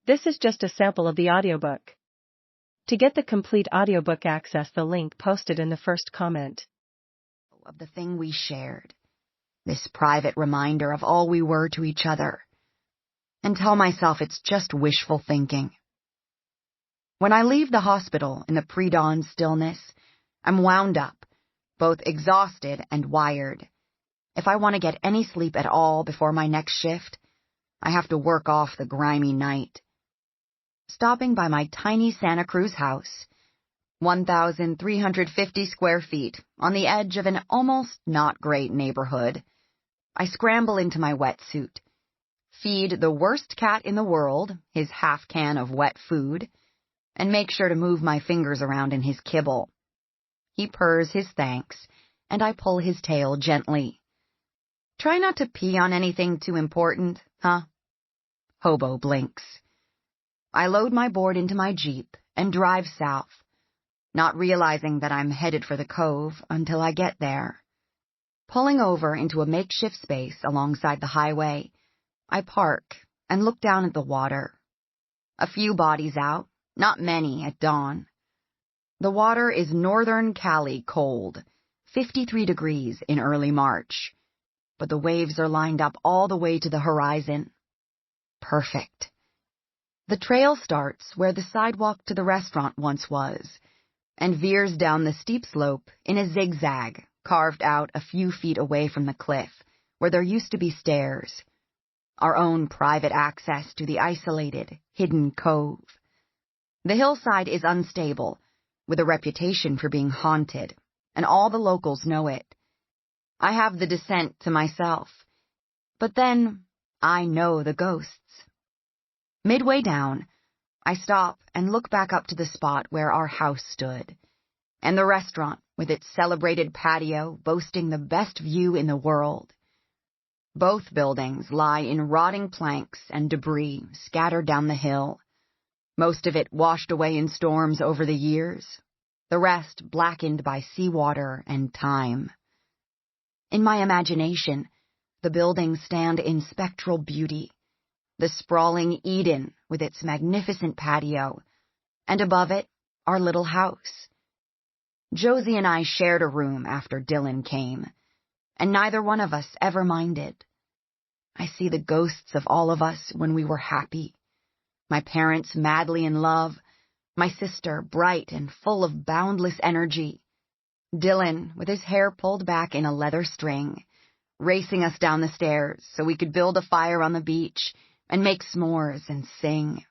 This is just a sample of the audiobook. To get the complete audiobook, access the link posted in the first comment. Of the thing we shared, this private reminder of all we were to each other, and tell myself it's just wishful thinking. When I leave the hospital in the pre-dawn stillness, I'm wound up, both exhausted and wired. If I want to get any sleep at all before my next shift, I have to work off the grimy night. Stopping by my tiny Santa Cruz house, 1,350 square feet on the edge of an almost not great neighborhood, I scramble into my wetsuit, feed the worst cat in the world his half can of wet food, and make sure to move my fingers around in his kibble. He purrs his thanks, and I pull his tail gently. Try not to pee on anything too important, huh? Hobo blinks. I load my board into my Jeep and drive south, not realizing that I'm headed for the cove until I get there. Pulling over into a makeshift space alongside the highway, I park and look down at the water. A few bodies out, not many at dawn. The water is northern Cali cold, 53 degrees in early March, but the waves are lined up all the way to the horizon. Perfect. The trail starts where the sidewalk to the restaurant once was, and veers down the steep slope in a zigzag carved out a few feet away from the cliff, where there used to be stairs. Our own private access to the isolated, hidden cove. The hillside is unstable, with a reputation for being haunted, and all the locals know it. I have the descent to myself, but then I know the ghosts. Midway down, I stop and look back up to the spot where our house stood, and the restaurant with its celebrated patio boasting the best view in the world. Both buildings lie in rotting planks and debris scattered down the hill, most of it washed away in storms over the years, the rest blackened by seawater and time. In my imagination, the buildings stand in spectral beauty, the sprawling Eden with its magnificent patio, and above it, our little house. Josie and I shared a room after Dylan came, and neither one of us ever minded. I see the ghosts of all of us when we were happy. My parents madly in love, my sister bright and full of boundless energy, Dylan with his hair pulled back in a leather string, racing us down the stairs so we could build a fire on the beach and make s'mores and sing.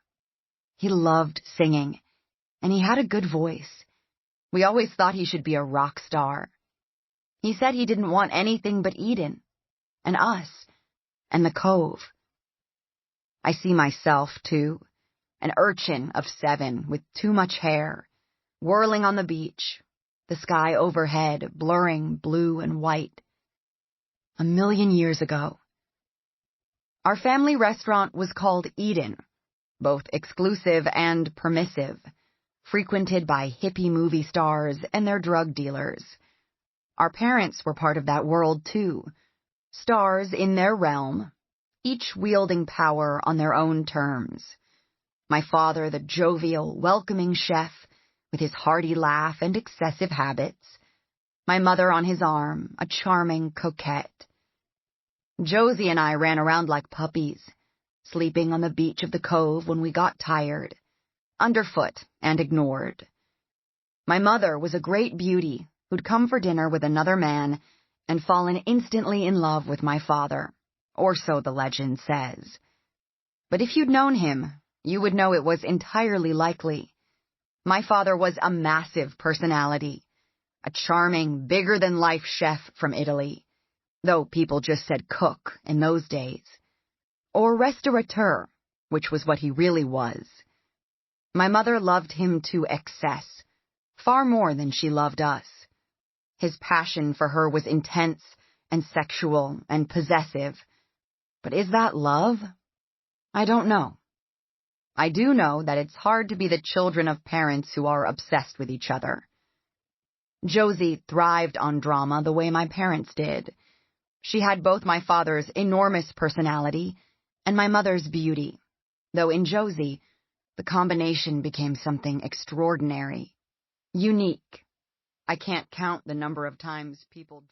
He loved singing, and he had a good voice. We always thought he should be a rock star. He said he didn't want anything but Eden, and us, and the cove. I see myself, too, an urchin of 7 with too much hair, whirling on the beach, the sky overhead blurring blue and white. 1,000,000 years ago. Our family restaurant was called Eden, both exclusive and permissive, frequented by hippie movie stars and their drug dealers. Our parents were part of that world, too, stars in their realm, each wielding power on their own terms. My father, the jovial, welcoming chef, with his hearty laugh and excessive habits. My mother on his arm, a charming coquette. Josie and I ran around like puppies, sleeping on the beach of the cove when we got tired, underfoot and ignored. My mother was a great beauty who'd come for dinner with another man and fallen instantly in love with my father, or so the legend says. But if you'd known him, you would know it was entirely likely. My father was a massive personality, a charming, bigger-than-life chef from Italy, though people just said cook in those days, or restaurateur, which was what he really was. My mother loved him to excess, far more than she loved us. His passion for her was intense and sexual and possessive. But is that love? I don't know. I do know that it's hard to be the children of parents who are obsessed with each other. Josie thrived on drama the way my parents did. She had both my father's enormous personality and my mother's beauty, though in Josie, the combination became something extraordinary, unique. I can't count the number of times people